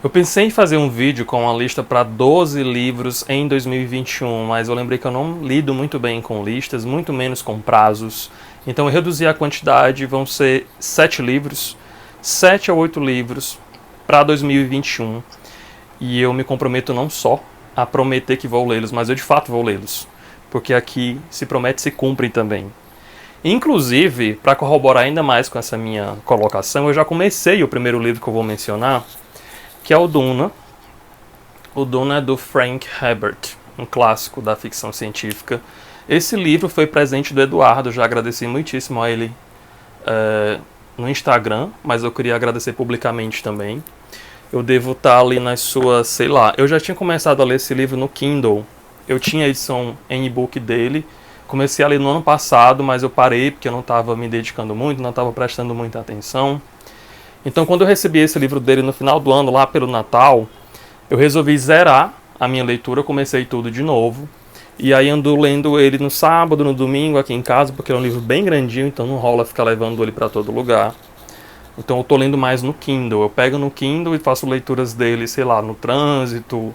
Eu pensei em fazer um vídeo com uma lista para 12 livros em 2021, mas eu lembrei que eu não lido muito bem com listas, muito menos com prazos. Então eu reduzi a quantidade, vão ser 7 livros, 7 a 8 livros para 2021. E eu me comprometo não só a prometer que vou lê-los, mas eu de fato vou lê-los. Porque aqui se promete se cumpre também. Inclusive, para corroborar ainda mais com essa minha colocação, eu já comecei o primeiro livro que eu vou mencionar, que é o Duna. O Duna é do Frank Herbert, um clássico da ficção científica. Esse livro foi presente do Eduardo, já agradeci muitíssimo a ele no Instagram, mas eu queria agradecer publicamente também. Eu devo estar ali nas suas, sei lá, eu já tinha começado a ler esse livro no Kindle. Eu tinha a edição em e-book dele, comecei a ler no ano passado, mas eu parei porque eu não estava me dedicando muito, não estava prestando muita atenção. Então, quando eu recebi esse livro dele no final do ano, lá pelo Natal, eu resolvi zerar a minha leitura, comecei tudo de novo. E aí ando lendo ele no sábado, no domingo, aqui em casa, porque é um livro bem grandinho, então não rola ficar levando ele para todo lugar. Então eu tô lendo mais no Kindle. Eu pego no Kindle e faço leituras dele, sei lá, no trânsito,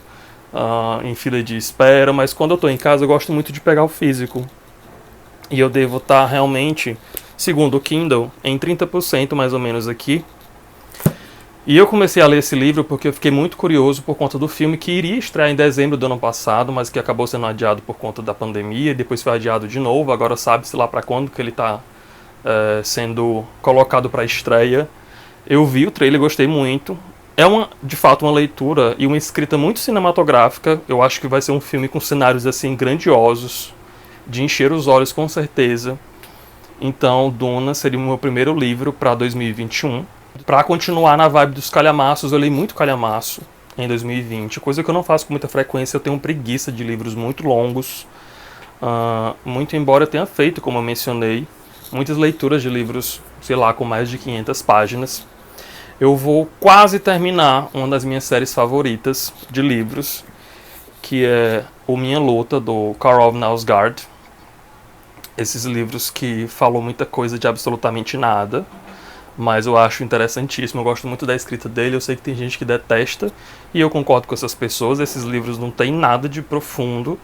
em fila de espera, mas quando eu tô em casa eu gosto muito de pegar o físico. E eu devo estar realmente, segundo o Kindle, em 30% mais ou menos aqui. E eu comecei a ler esse livro porque eu fiquei muito curioso por conta do filme que iria estrear em dezembro do ano passado, mas que acabou sendo adiado por conta da pandemia, e depois foi adiado de novo, agora sabe-se lá para quando que ele está sendo colocado para estreia. Eu vi o trailer, gostei muito. É de fato uma leitura e uma escrita muito cinematográfica. Eu acho que vai ser um filme com cenários assim grandiosos, de encher os olhos com certeza. Então, Duna seria o meu primeiro livro para 2021. Para continuar na vibe dos calhamaços, eu li muito calhamaço em 2020, coisa que eu não faço com muita frequência. Eu tenho preguiça de livros muito longos, muito embora eu tenha feito, como eu mencionei, muitas leituras de livros, sei lá, com mais de 500 páginas. Eu vou quase terminar uma das minhas séries favoritas de livros, que é O Minha Luta, do Karov Nausgard. Esses livros que falam muita coisa de absolutamente nada, mas eu acho interessantíssimo, eu gosto muito da escrita dele. Eu sei que tem gente que detesta, e eu concordo com essas pessoas. Esses livros não tem nada de profundo,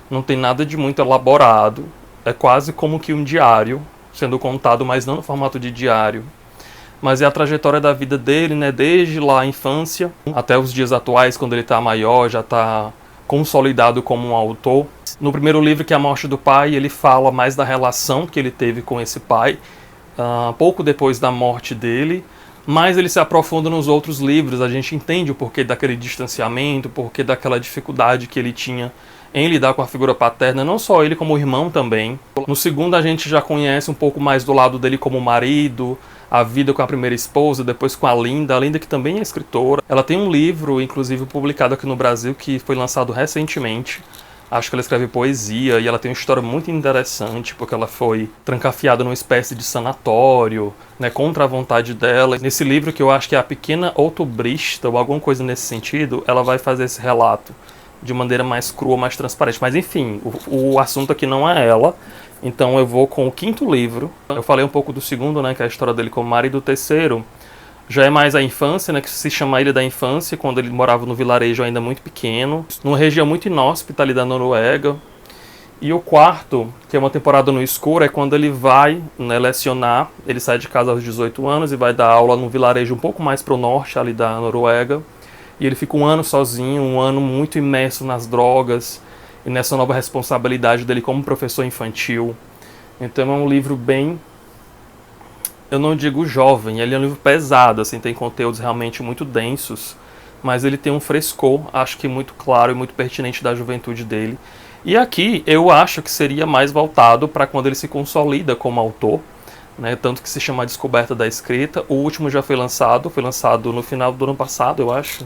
não tem nada de muito elaborado, é quase como que um diário sendo contado, mas não no formato de diário, mas é a trajetória da vida dele, né, desde lá a infância até os dias atuais, quando ele está maior, já está consolidado como um autor. No primeiro livro, que é A Morte do Pai, ele fala mais da relação que ele teve com esse pai, pouco depois da morte dele, mas ele se aprofunda nos outros livros. A gente entende o porquê daquele distanciamento, o porquê daquela dificuldade que ele tinha em lidar com a figura paterna, não só ele, como o irmão também. No segundo, a gente já conhece um pouco mais do lado dele como marido, a vida com a primeira esposa, depois com a Linda que também é escritora. Ela tem um livro, inclusive, publicado aqui no Brasil, que foi lançado recentemente. Acho que ela escreve poesia, e ela tem uma história muito interessante, porque ela foi trancafiada numa espécie de sanatório, né, contra a vontade dela. Nesse livro, que eu acho que é A Pequena Outobrista, ou alguma coisa nesse sentido, ela vai fazer esse relato de maneira mais crua, mais transparente. Mas enfim, o assunto aqui não é ela. Então eu vou com o quinto livro. Eu falei um pouco do segundo, né, que é a história dele como marido. O terceiro já é mais a infância, né, que se chama Ilha da Infância, quando ele morava no vilarejo ainda muito pequeno, numa região muito inóspita ali da Noruega. E o quarto, que é Uma Temporada no Escuro, é quando ele vai, né, lecionar. Ele sai de casa aos 18 anos e vai dar aula num vilarejo um pouco mais para o norte ali da Noruega. E ele fica um ano sozinho, um ano muito imerso nas drogas e nessa nova responsabilidade dele como professor infantil. Então é um livro bem, eu não digo jovem, ele é um livro pesado, assim, tem conteúdos realmente muito densos, mas ele tem um frescor, acho que muito claro e muito pertinente da juventude dele. E aqui eu acho que seria mais voltado para quando ele se consolida como autor, né, tanto que se chama A Descoberta da Escrita. O último já foi lançado no final do ano passado, eu acho,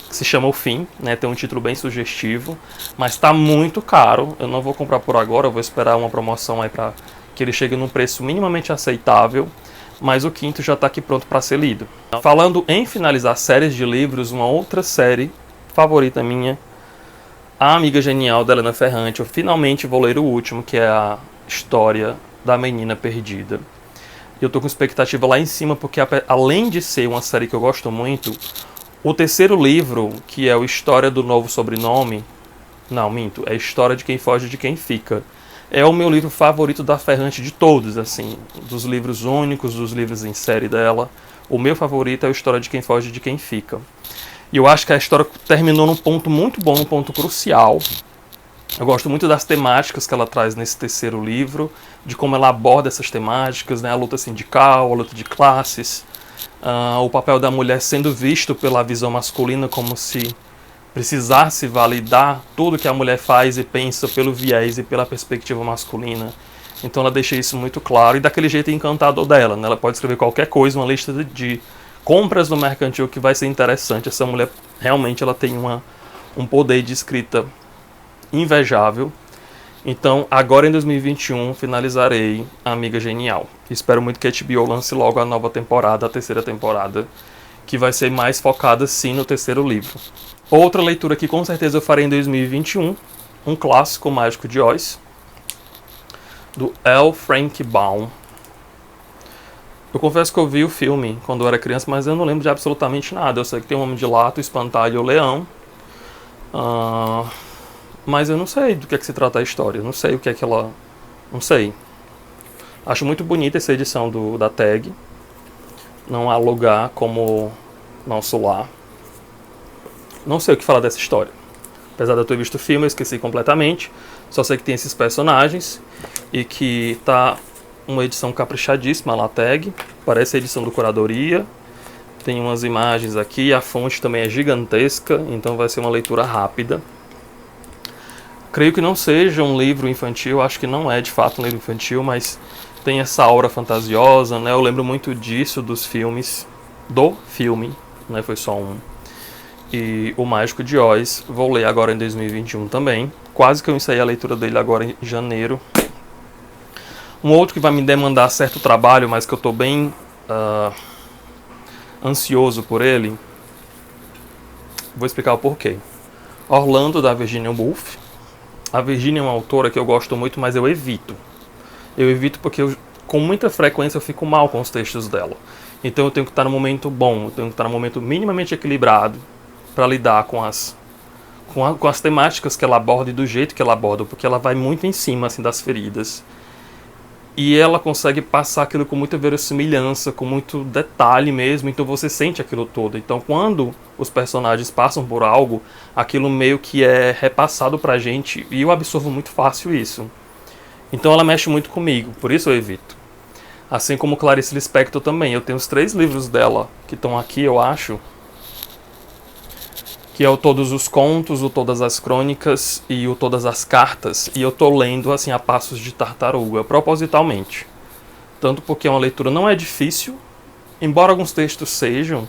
que se chama O Fim, né, tem um título bem sugestivo, mas está muito caro. Eu não vou comprar por agora, eu vou esperar uma promoção aí para que ele chegue num preço minimamente aceitável, mas o quinto já está aqui pronto para ser lido. Falando em finalizar séries de livros, uma outra série favorita minha, A Amiga Genial, da Helena Ferrante. Eu finalmente vou ler o último, que é a história da menina perdida. E eu tô com expectativa lá em cima, porque além de ser uma série que eu gosto muito, O terceiro livro, que é o História do Novo Sobrenome, não, minto, é História de Quem Foge de Quem Fica. É o meu livro favorito da Ferrante de todos, assim, dos livros únicos, dos livros em série dela. O meu favorito é a História de Quem Foge de Quem Fica. E eu acho que a história terminou num ponto muito bom, num ponto crucial. Eu gosto muito das temáticas que ela traz nesse terceiro livro, de como ela aborda essas temáticas, né? A luta sindical, a luta de classes, o papel da mulher sendo visto pela visão masculina como se precisasse validar tudo que a mulher faz e pensa pelo viés e pela perspectiva masculina. Então ela deixa isso muito claro, e daquele jeito encantador dela, né? Ela pode escrever qualquer coisa, uma lista de compras no mercantil que vai ser interessante. Essa mulher realmente ela tem um poder de escrita invejável. Então, agora em 2021, finalizarei A Amiga Genial. Espero muito que a HBO lance logo a nova temporada, a terceira temporada, que vai ser mais focada, sim, no terceiro livro. Outra leitura que com certeza eu farei em 2021, um clássico, Mágico de Oz, do L. Frank Baum. Eu confesso que eu vi o filme quando eu era criança, mas eu não lembro de absolutamente nada. Eu sei que tem um Homem de Lata, o Espantalho e o Leão. Mas eu não sei do que é que se trata a história. Eu não sei o que é que ela... Não sei. Acho muito bonita essa edição da Tag. Não há lugar como Nosso Lar. Não sei o que falar dessa história. Apesar de eu ter visto o filme, eu esqueci completamente. Só sei que tem esses personagens. E que tá uma edição caprichadíssima lá, Tag. Parece a edição do Curadoria. Tem umas imagens aqui. A fonte também é gigantesca. Então vai ser uma leitura rápida. Creio que não seja um livro infantil, acho que não é de fato um livro infantil, mas tem essa aura fantasiosa, né? Eu lembro muito disso dos filmes, do filme, né? Foi só um. E O Mágico de Oz, vou ler agora em 2021 também. Quase que eu ensaiei a leitura dele agora em janeiro. Um outro que vai me demandar certo trabalho, mas que eu estou bem ansioso por ele. Vou explicar o porquê. Orlando, da Virginia Woolf. A Virginia é uma autora que eu gosto muito, mas eu evito. Eu evito porque com muita frequência eu fico mal com os textos dela. Então eu tenho que estar num momento bom, eu tenho que estar num momento minimamente equilibrado para lidar com as temáticas que ela aborda e do jeito que ela aborda, porque ela vai muito em cima assim, das feridas. E ela consegue passar aquilo com muita verossimilhança, com muito detalhe mesmo, então você sente aquilo todo. Então quando os personagens passam por algo, aquilo meio que é repassado pra gente, e eu absorvo muito fácil isso. Então ela mexe muito comigo, por isso eu evito. Assim como Clarice Lispector também, eu tenho os 3 livros dela que estão aqui, eu acho, que é o Todos os Contos, o Todas as Crônicas e o Todas as Cartas, e eu tô lendo assim a passos de tartaruga, propositalmente. Tanto porque é uma leitura não é difícil, embora alguns textos sejam,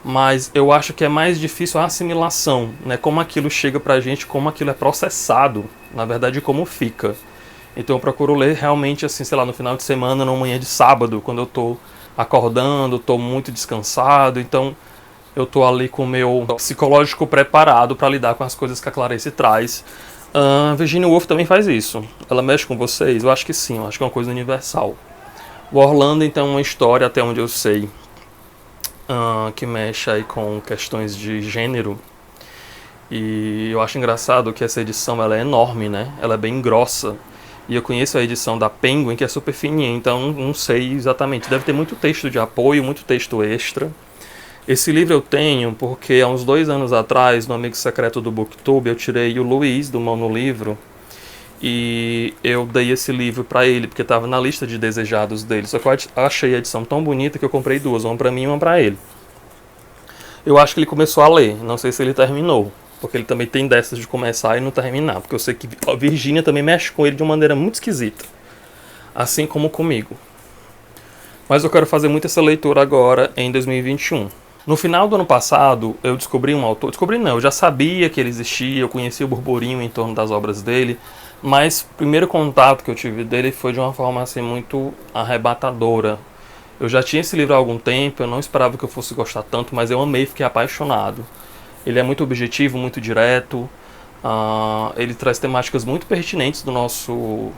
mas eu acho que é mais difícil a assimilação, né? Como aquilo chega pra gente, como aquilo é processado, na verdade como fica. Então eu procuro ler realmente assim, sei lá, no final de semana, numa manhã de sábado, quando eu tô acordando, tô muito descansado, então eu tô ali com o meu psicológico preparado para lidar com as coisas que a Clarice traz. Virginia Woolf também faz isso. Ela mexe com vocês? Eu acho que sim, eu acho que é uma coisa universal. O Orlando, então, é uma história, até onde eu sei, que mexe aí com questões de gênero. E eu acho engraçado que essa edição ela é enorme, né? Ela é bem grossa. E eu conheço a edição da Penguin, que é super fininha, então não sei exatamente. Deve ter muito texto de apoio, muito texto extra. Esse livro eu tenho porque há uns 2 anos atrás, no Amigo Secreto do BookTube, eu tirei o Luiz do Mão no Livro e eu dei esse livro para ele, porque estava na lista de desejados dele. Só que eu achei a edição tão bonita que eu comprei 2, uma para mim e uma para ele. Eu acho que ele começou a ler, não sei se ele terminou, porque ele também tem dessas de começar e não terminar, porque eu sei que a Virginia também mexe com ele de uma maneira muito esquisita, assim como comigo. Mas eu quero fazer muito essa leitura agora em 2021. No final do ano passado, eu descobri um autor... Descobri não, eu já sabia que ele existia, eu conhecia o burburinho em torno das obras dele, mas o primeiro contato que eu tive dele foi de uma forma assim, muito arrebatadora. Eu já tinha esse livro há algum tempo, eu não esperava que eu fosse gostar tanto, mas eu amei, fiquei apaixonado. Ele é muito objetivo, muito direto, ele traz temáticas muito pertinentes do nosso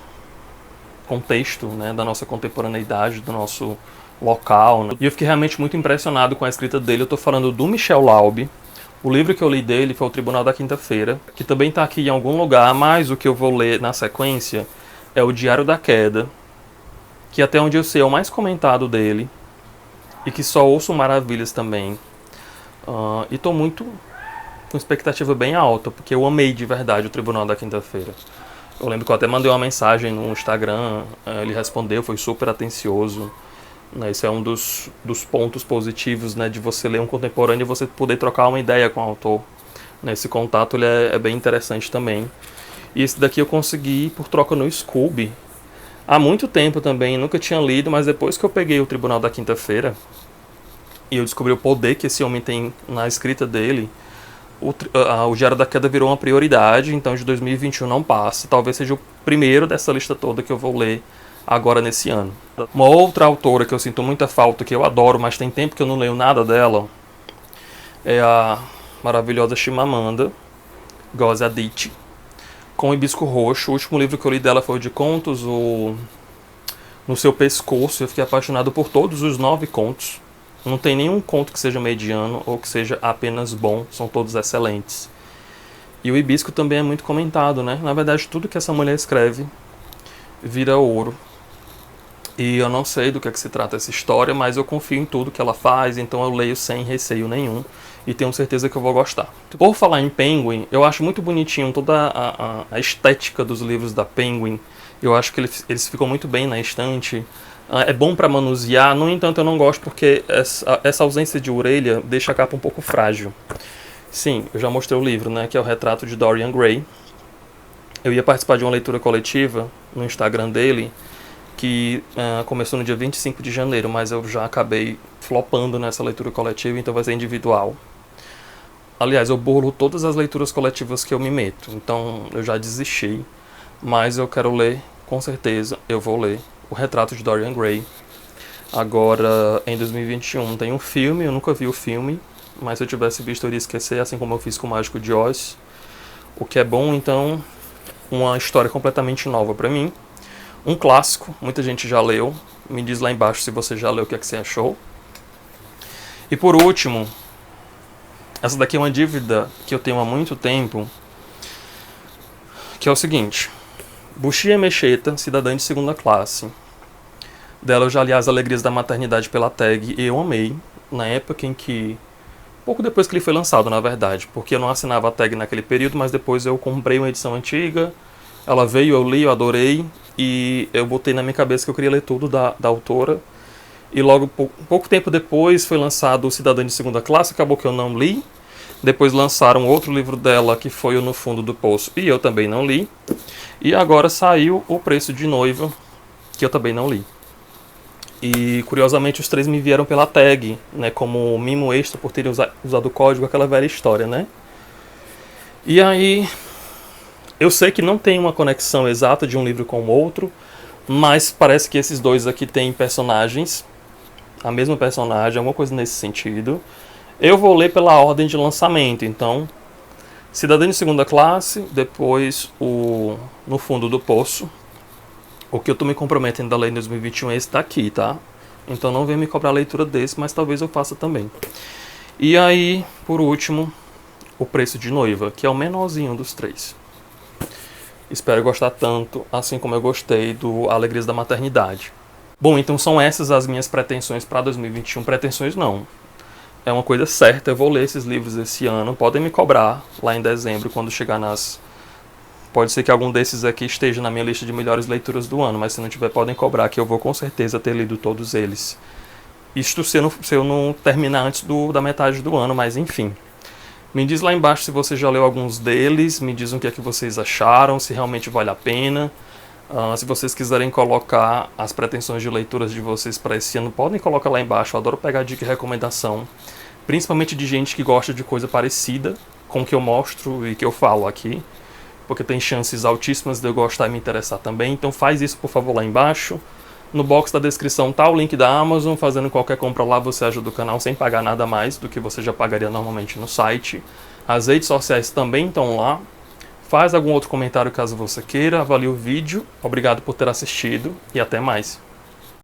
contexto, né, da nossa contemporaneidade, do nosso local, né? E eu fiquei realmente muito impressionado com a escrita dele. Eu tô falando do Michel Laube. O livro que eu li dele foi O Tribunal da Quinta-feira, que também tá aqui em algum lugar, mas o que eu vou ler na sequência é O Diário da Queda, que até onde eu sei é o mais comentado dele, e que só ouço maravilhas também. E tô muito com expectativa bem alta, porque eu amei de verdade O Tribunal da Quinta-feira. Eu lembro que eu até mandei uma mensagem no Instagram, ele respondeu, foi super atencioso. Esse é um dos pontos positivos, né, de você ler um contemporâneo e você poder trocar uma ideia com o autor. Esse contato ele é bem interessante também. E esse daqui eu consegui por troca no Scoob. Há muito tempo também, nunca tinha lido, mas depois que eu peguei O Tribunal da Quinta-feira e eu descobri o poder que esse homem tem na escrita dele, o Diário da Queda virou uma prioridade, então de 2021 não passa. Talvez seja o primeiro dessa lista toda que eu vou ler agora nesse ano. Uma outra autora que eu sinto muita falta, que eu adoro, mas tem tempo que eu não leio nada dela, é a maravilhosa Chimamanda Ngozi Adichie, com o Hibisco Roxo. O último livro que eu li dela foi o de contos, No Seu Pescoço. Eu fiquei apaixonado por todos os 9 contos. Não tem nenhum conto que seja mediano ou que seja apenas bom, são todos excelentes. E o Hibisco também é muito comentado, né? Na verdade, tudo que essa mulher escreve vira ouro. E eu não sei do que se trata essa história, mas eu confio em tudo que ela faz, então eu leio sem receio nenhum e tenho certeza que eu vou gostar. Por falar em Penguin, eu acho muito bonitinho toda a estética dos livros da Penguin. Eu acho que eles ficam muito bem na estante. É bom para manusear, no entanto eu não gosto porque essa ausência de orelha deixa a capa um pouco frágil. Sim, eu já mostrei o livro, né, que é o retrato de Dorian Gray. Eu ia participar de uma leitura coletiva no Instagram dele, que começou no dia 25 de janeiro, mas eu já acabei flopando nessa leitura coletiva, então vai ser individual. Aliás, eu burlo todas as leituras coletivas que eu me meto, então eu já desisti, mas eu quero ler, com certeza, eu vou ler O Retrato de Dorian Gray. Agora, em 2021, tem um filme, eu nunca vi o filme, mas se eu tivesse visto eu iria esquecer, assim como eu fiz com o Mágico de Oz. O que é bom, então, uma história completamente nova pra mim. Um clássico, muita gente já leu. Me diz lá embaixo se você já leu, o que é que você achou. E por último, essa daqui é uma dívida que eu tenho há muito tempo, que é o seguinte: Buxia Mecheta, Cidadã de Segunda Classe. Dela eu já li As Alegrias da Maternidade pela Tag e eu amei, na época em que... pouco depois que ele foi lançado, na verdade, porque eu não assinava a Tag naquele período, mas depois eu comprei uma edição antiga, ela veio, eu li, eu adorei, e eu botei na minha cabeça que eu queria ler tudo da autora. E logo, pouco tempo depois, foi lançado O Cidadã de Segunda Classe, acabou que eu não li. Depois lançaram outro livro dela, que foi o No Fundo do Poço, e eu também não li. E agora saiu O Preço de Noiva, que eu também não li. E, curiosamente, os 3 me vieram pela Tag, né, como mimo extra por terem usado o código, aquela velha história, né? E aí... eu sei que não tem uma conexão exata de um livro com o outro, mas parece que esses dois aqui têm personagens, a mesma personagem, alguma coisa nesse sentido. Eu vou ler pela ordem de lançamento, então, Cidadã de Segunda Classe, depois o No Fundo do Poço. O que eu tô me comprometendo a ler em 2021 é esse daqui, tá? Então não venha me cobrar a leitura desse, mas talvez eu faça também. E aí, por último, O Preço de Noiva, que é o menorzinho dos 3. Espero gostar tanto, assim como eu gostei do Alegrias da Maternidade. Bom, então são essas as minhas pretensões para 2021. Pretensões não. É uma coisa certa, eu vou ler esses livros esse ano. Podem me cobrar lá em dezembro, quando chegar nas... pode ser que algum desses aqui esteja na minha lista de melhores leituras do ano, mas se não tiver, podem cobrar, que eu vou com certeza ter lido todos eles. Isto se eu não terminar antes da metade do ano, mas enfim. Me diz lá embaixo se você já leu alguns deles, me diz o que é que vocês acharam, se realmente vale a pena. Se vocês quiserem colocar as pretensões de leituras de vocês para esse ano, podem colocar lá embaixo. Eu adoro pegar dica e recomendação, principalmente de gente que gosta de coisa parecida com o que eu mostro e que eu falo aqui, porque tem chances altíssimas de eu gostar e me interessar também. Então faz isso, por favor, lá embaixo. No box da descrição tá o link da Amazon. Fazendo qualquer compra lá você ajuda o canal sem pagar nada mais do que você já pagaria normalmente no site. As redes sociais também estão lá. Faz algum outro comentário caso você queira. Avalie o vídeo. Obrigado por ter assistido e até mais.